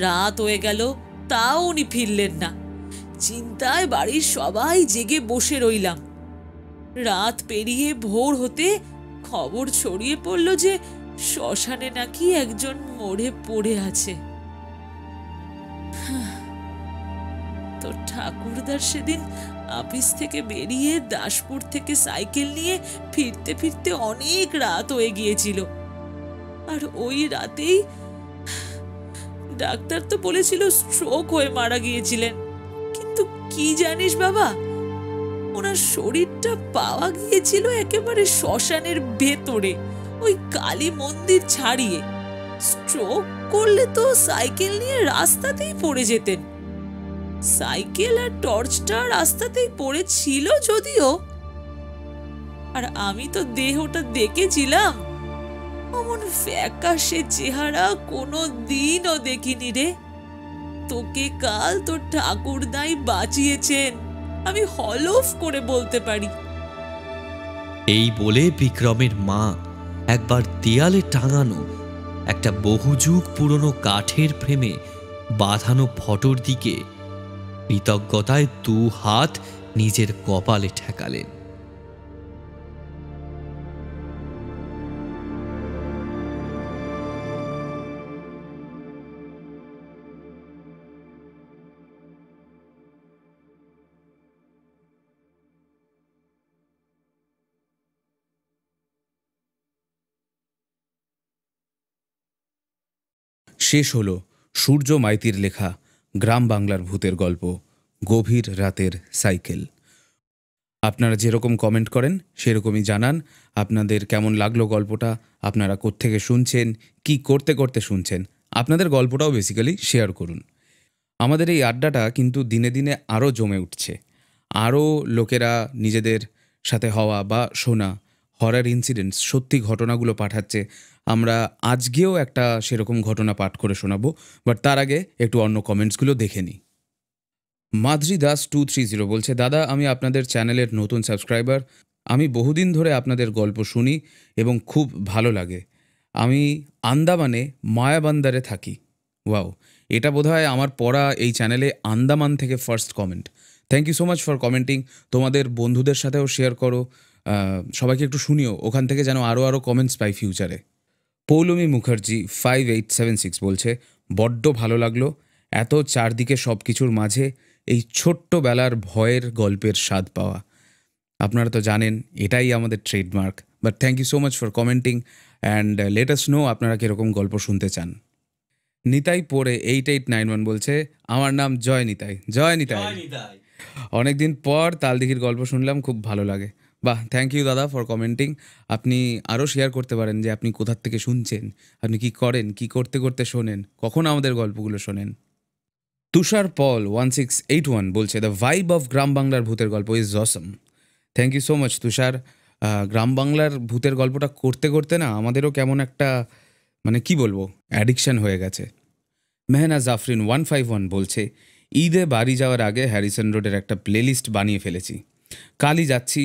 রাত হয়ে গেল তাও উনি ফিরলেন না। চিন্তায় বাড়ির সবাই জেগে বসে রইলাম। রাত পেরিয়ে ভোর হতে খবর ছড়িয়ে পড়ল যে শ্মশানে নাকি একজন মরে পড়ে আছে। তো ঠাকুরদার সেদিন অফিস থেকে বেরিয়ে দাসপুর থেকে সাইকেল নিয়ে ফিরতে ফিরতে অনেক রাত হয়ে গিয়েছিল। আর ওই রাতেই ডাক্তার তো বলেছিল স্ট্রোক হয়ে মারা গিয়েছিলেন। কিন্তু কি জানিস বাবা, ওনার শরীরটা পাওয়া গিয়েছিল একেবারে শ্মশানের ভেতরে, ওই কালী মন্দির ছাড়িয়ে। স্ট্রোক করলে তো সাইকেল নিয়ে রাস্তাতেই পড়ে যেতেন। সাইকেল আর টর্চটা রাস্তাতেই পড়েছিল যদিও, আর আমি তো দেহটা দেখেছিলাম। অমন ফ্যাকাশে চেহারা কোনো দিনও দেখিনি রে। তোকে কাল তোর ঠাকুরদাই বাঁচিয়েছেন, আমি হলফ করে বলতে পারি। এই বলে বিক্রমের মা একবার দেয়ালে টাঙানো একটা বহুযুগ পুরনো কাঠের ফ্রেমে বাঁধানো ফটোর দিকে কৃতজ্ঞতায় দু হাত নিজের কপালে ঠেকালেন। শেষ হলো সূর্য মাইতির লেখা গ্রাম বাংলার ভূতের গল্প গভীর রাতের সাইকেল। আপনারা যেরকম কমেন্ট করেন সেরকমই জানান আপনাদের কেমন লাগলো গল্পটা, আপনারা কোত্থেকে শুনছেন, কি করতে করতে শুনছেন, আপনাদের গল্পটাও বেসিক্যালি শেয়ার করুন। আমাদের এই আড্ডাটা কিন্তু দিনে দিনে আরও জমে উঠছে, আরও লোকেরা নিজেদের সাথে হওয়া বা শোনা হরার ইনসিডেন্টস, সত্যি ঘটনাগুলো পাঠাচ্ছে। আমরা আজকেও একটা সেরকম ঘটনা পাঠ করে শোনাবো, বাট তার আগে একটু অন্য কমেন্টসগুলো দেখে নিই। মাধুরী দাস 230 বলছে, দাদা আমি আপনাদের চ্যানেলের নতুন সাবস্ক্রাইবার। আমি বহুদিন ধরে আপনাদের গল্প শুনি এবং খুব ভালো লাগে। আমি আন্দামানে মায়াবান্দারে থাকি। ওয়াও, এটা বোধহয় আমার পড়া এই চ্যানেলে আন্দামান থেকে first comment. Thank you so much for commenting. তোমাদের বন্ধুদের সাথেও শেয়ার করো, সবাইকে একটু শুনিও, ওখান থেকে যেন আরও কমেন্টস পাই ফিউচারে। পৌলমী মুখার্জি 5876 বলছে, বড্ড ভালো লাগলো, এত চারদিকে সব কিছুর মাঝে এই ছোট্টবেলার ভয়ের গল্পের স্বাদ পাওয়া। আপনারা তো জানেন এটাই আমাদের trademark, but thank you so much for commenting and let us know আপনারা কীরকম গল্প শুনতে চান। নিতাই পড়ে 8891 বলছে, আমার নাম জয় নিতাই। জয় নিতাই, অনেকদিন পর তালদিঘির গল্প শুনলাম, খুব ভালো লাগে। বাহ, থ্যাংক ইউ দাদা ফর কমেন্টিং। আপনি আরও শেয়ার করতে পারেন যে আপনি কোথার থেকে শুনছেন, আপনি কি করেন, কি করতে করতে শোনেন, কখন আমাদের গল্পগুলো শোনেন। তুষার পল 1681 বলছে, দ্য ভাইব অফ গ্রাম বাংলার ভূতের গল্প is awesome. Thank you so much Tushar. গ্রাম বাংলার ভূতের গল্পটা করতে করতে না আমাদেরও কেমন একটা মানে কি বলবো অ্যাডিকশান হয়ে গেছে। মেহনা জাফরিন 151 বলছে, ঈদে বাড়ি যাওয়ার আগে হ্যারিসন রোডের একটা প্লেলিস্ট বানিয়ে ফেলেছি। কালই যাচ্ছি,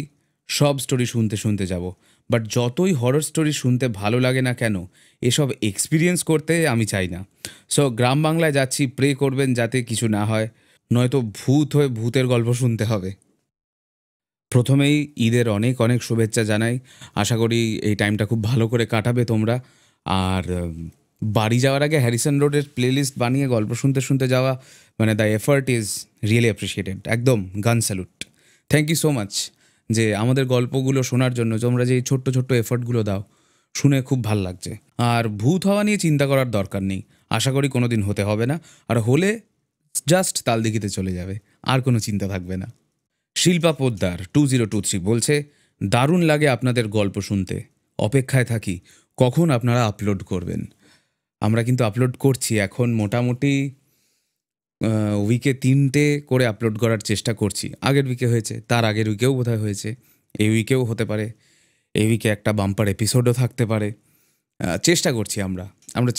সব স্টোরি শুনতে শুনতে যাব। বাট যতই হরর স্টোরি শুনতে ভালো লাগে না কেন, এসব এক্সপিরিয়েন্স করতে আমি চাই না। সো গ্রাম বাংলায় যাচ্ছি, প্রে করবেন যাতে কিছু না হয়, নয়তো ভূত হয়ে ভূতের গল্প শুনতে হবে। প্রথমেই ঈদের অনেক অনেক শুভেচ্ছা জানাই। আশা করি এই টাইমটা খুব ভালো করে কাটাবে তোমরা। আর বাড়ি যাওয়ার আগে হ্যারিসন রোডের প্লেলিস্ট বানিয়ে গল্প শুনতে শুনতে যাওয়া, মানে the effort is really appreciated. একদম gun salute. Thank you so much যে আমাদের গল্পগুলো শোনার জন্য তোমরা যে এই ছোট্ট ছোট্ট এফার্টগুলো দাও, শুনে খুব ভাল লাগছে। আর ভূত হওয়া নিয়ে চিন্তা করার দরকার নেই, আশা করি কোনো দিন হতে হবে না। আর হলে জাস্ট তালদিঘিতে চলে যাবে, আর কোনো চিন্তা থাকবে না। শিল্পা পোদ্দার 2023 বলছে, দারুণ লাগে আপনাদের গল্প শুনতে, অপেক্ষায় থাকি কখন আপনারা আপলোড করবেন। আমরা কিন্তু আপলোড করছি এখন, মোটামুটি উইকে 3টে করে আপলোড করার চেষ্টা করছি। আগের উইকে হয়েছে, তার আগের উইকেও বোধহয় হয়েছে, এই উইকেও হতে পারে, এই উইকে একটা বাম্পার এপিসোডও থাকতে পারে। চেষ্টা করছি আমরা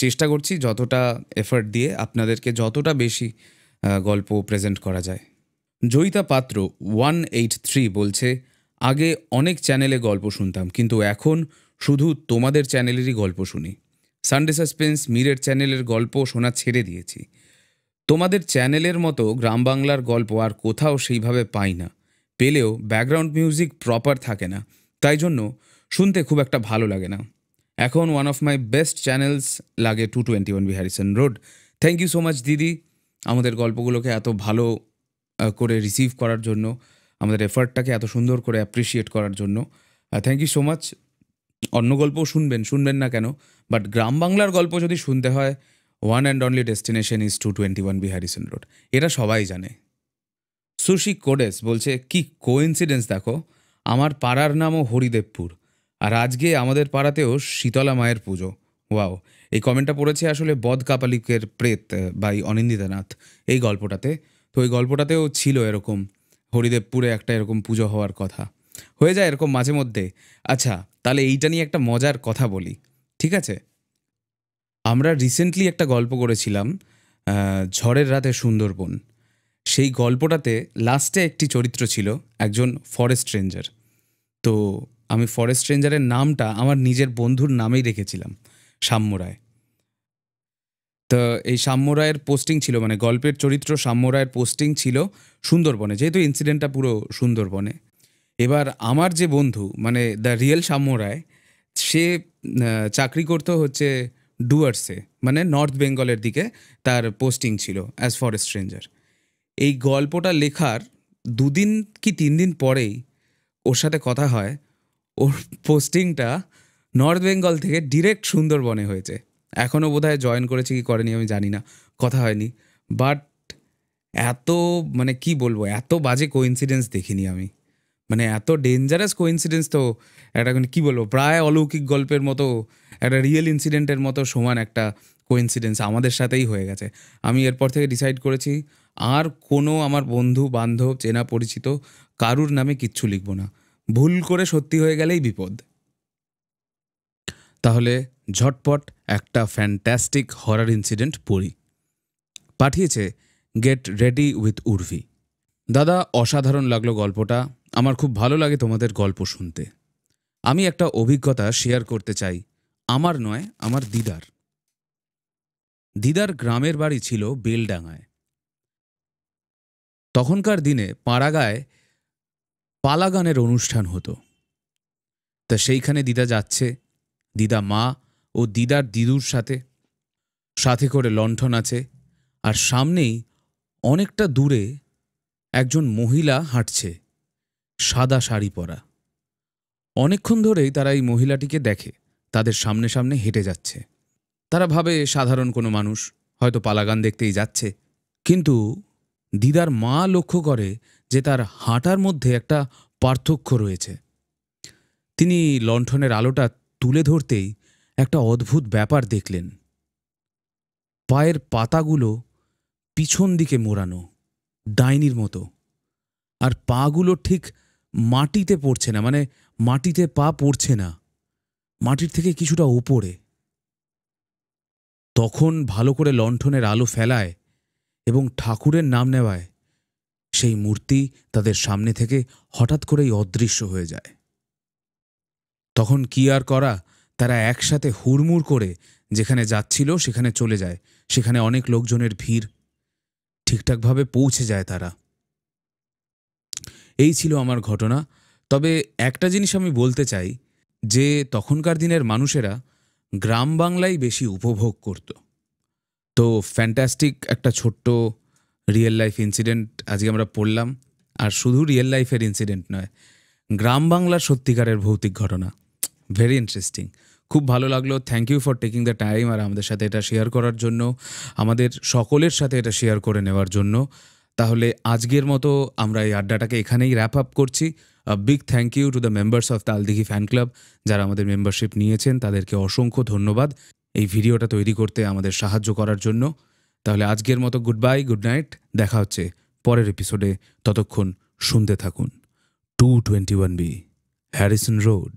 চেষ্টা করছি যতটা এফর্ট দিয়ে আপনাদেরকে যতটা বেশি গল্প প্রেজেন্ট করা যায়। জয়িতা পাত্র 183 বলছে, আগে অনেক চ্যানেলে গল্প শুনতাম, কিন্তু এখন শুধু তোমাদের চ্যানেলেরই গল্প শুনি। সানডে সাসপেন্স, মিরের চ্যানেলের গল্প শোনা ছেড়ে দিয়েছি। তোমাদের চ্যানেলের মতো গ্রাম বাংলার গল্প আর কোথাও সেইভাবে পাই না, পেলেও ব্যাকগ্রাউন্ড মিউজিক প্রপার থাকে না, তাই জন্য শুনতে খুব একটা ভালো লাগে না। এখন one of my best channels লাগে 221 Harrison road. Thank you so much দিদি, আমাদের গল্পগুলোকে এত ভালো করে রিসিভ করার জন্য, আমাদের এফার্টটাকে এত সুন্দর করে অ্যাপ্রিসিয়েট করার জন্য। Thank you so much. অন্য গল্পও শুনবেন না কেন, বাট গ্রাম বাংলার গল্প যদি শুনতে হয়, one and only destination is 221 Harrison road, এটা সবাই জানে। সুশি কোডেস বলছে, কি কোইন্সিডেন্স দেখো, আমার পাড়ার নামও হরিদেবপুর, আর আজকে আমাদের পাড়াতেও শীতলা মায়ের পুজো। ওয়াও, এই কমেন্টটা পড়েছে আসলে বদ কাপালিকের প্রেত বাই অনিন্দিতা নাথ এই গল্পটাতে। তো ওই গল্পটাতেও ছিল এরকম হরিদেবপুরে একটা এরকম পুজো হওয়ার কথা, হয়ে যায় এরকম মাঝে মধ্যে। আচ্ছা, তাহলে এইটা নিয়ে একটা মজার কথা বলি, ঠিক আছে? আমরা রিসেন্টলি একটা গল্প করেছিলাম, ঝড়ের রাতে সুন্দরবন। সেই গল্পটাতে লাস্টে একটি চরিত্র ছিল একজন ফরেস্ট রেঞ্জার। তো আমি ফরেস্ট রেঞ্জারের নামটা আমার নিজের বন্ধুর নামেই রেখেছিলাম, সাম্য রায়। তো এই সাম্য রায়ের পোস্টিং ছিল, মানে গল্পের চরিত্র সাম্য রায়ের পোস্টিং ছিল সুন্দরবনে, যেহেতু ইনসিডেন্টটা পুরো সুন্দরবনে। এবার আমার যে বন্ধু, মানে দ্য রিয়েল সাম্য রায়, সে চাকরি করতে হচ্ছে ডুয়ার্সে, মানে নর্থ বেঙ্গলের দিকে তার পোস্টিং ছিল অ্যাজ ফরেস্ট রেঞ্জার। এই গল্পটা লেখার 2 দিন কি 3 দিন পরেই ওর সাথে কথা হয়, ওর পোস্টিংটা নর্থ বেঙ্গল থেকে ডিরেক্ট সুন্দরবনে হয়েছে। এখনও বোধহয় জয়েন করেছে কি করেনি আমি জানি না, কথা হয়নি। বাট এত, মানে কি বলবো, এত বাজে কোইন্সিডেন্স দেখিনি আমি, মানে এত ডেঞ্জারাস কোইন্সিডেন্স। তো একটা কি বলবো, প্রায় অলৌকিক গল্পের মতো, একটা রিয়েল ইনসিডেন্টের মতো সমান একটা কোইন্সিডেন্স আমাদের সাথেই হয়ে গেছে। আমি এরপর থেকে ডিসাইড করেছি আর কোনো আমার বন্ধু বান্ধব চেনা পরিচিত কারুর নামে কিচ্ছু লিখব না, ভুল করে সত্যি হয়ে গেলেই বিপদ। তাহলে ঝটপট একটা ফ্যান্টাস্টিক হরর ইনসিডেন্ট পড়ি। পাঠিয়েছে গেট রেডি উইথ উর্ভি। দাদা, অসাধারণ লাগলো গল্পটা, আমার খুব ভালো লাগে তোমাদের গল্প শুনতে। আমি একটা অভিজ্ঞতা শেয়ার করতে চাই, আমার নয়, আমার দিদার। দিদার গ্রামের বাড়ি ছিল বেলডাঙায়। তখনকার দিনে পাড়াগায় পালা গানের অনুষ্ঠান হতো। তা সেইখানে দিদা যাচ্ছে, দিদা মা ও দিদার দিদুর সাথে, সাথে করে লণ্ঠন আছে, আর সামনেই অনেকটা দূরে একজন মহিলা হাঁটছে, সাদা শাড়ি পরা। অনেকক্ষণ ধরেই তারা এই মহিলাটিকে দেখে, তাদের সামনে সামনে হেঁটে যাচ্ছে। তারা ভাবে সাধারণ কোনো মানুষ, হয়তো পালাগান দেখতেই যাচ্ছে। কিন্তু দিদার মা লক্ষ্য করে যে তার হাঁটার মধ্যে একটা পার্থক্য রয়েছে। তিনি লণ্ঠনের আলোটা তুলে ধরতেই একটা অদ্ভুত ব্যাপার দেখলেন। পায়ের পাতাগুলো পিছন দিকে মোড়ানো, ডাইনির মতো, আর পাগুলো ঠিক মাটিতে পড়ছে না, মানে মাটিতে পা পড়ছে না, মাটির থেকে কিছুটা উপরে। তখন ভালো করে লণ্ঠনের আলো ফেলায় এবং ঠাকুরের নাম নেওয়ায় সেই মূর্তি তাদের সামনে থেকে হঠাৎ করেই অদৃশ্য হয়ে যায়। তখন কি আর করা, তারা একসাথে হুড়মুড় করে যেখানে যাচ্ছিল সেখানে চলে যায়। সেখানে অনেক লোকজনের ভিড়, ঠিকঠাকভাবে পৌঁছে যায় তারা। এই ছিল আমার ঘটনা। তবে একটা জিনিস আমি বলতে চাই যে তখনকার দিনের মানুষেরা গ্রাম বাংলাই বেশি উপভোগ করত। তো ফ্যান্টাস্টিক একটা ছোট্ট রিয়েল লাইফ ইনসিডেন্ট আজকে আমরা পড়লাম। আর শুধু রিয়েল লাইফের ইনসিডেন্ট নয়, গ্রাম বাংলার সত্যিকারের ভৌতিক ঘটনা। ভেরি ইন্টারেস্টিং, খুব ভালো লাগলো। Thank you for taking the time আর আমাদের সাথে এটা শেয়ার করার জন্য, আমাদের সকলের সাথে এটা শেয়ার করে নেওয়ার জন্য। তাহলে আজকের মতো আমরা এই আড্ডাটাকে এখানেই র্যাপ আপ করছি। Big thank you to the members of Taldighi fan club, যারা আমাদের মেম্বারশিপ নিয়েছেন, তাদেরকে অসংখ্য ধন্যবাদ এই ভিডিওটা তৈরি করতে আমাদের সাহায্য করার জন্য। তাহলে আজকের মতো গুড বাই, গুড নাইট, দেখা হচ্ছে পরের এপিসোডে। ততক্ষণ শুনতে থাকুন 221B হ্যারিসন রোড।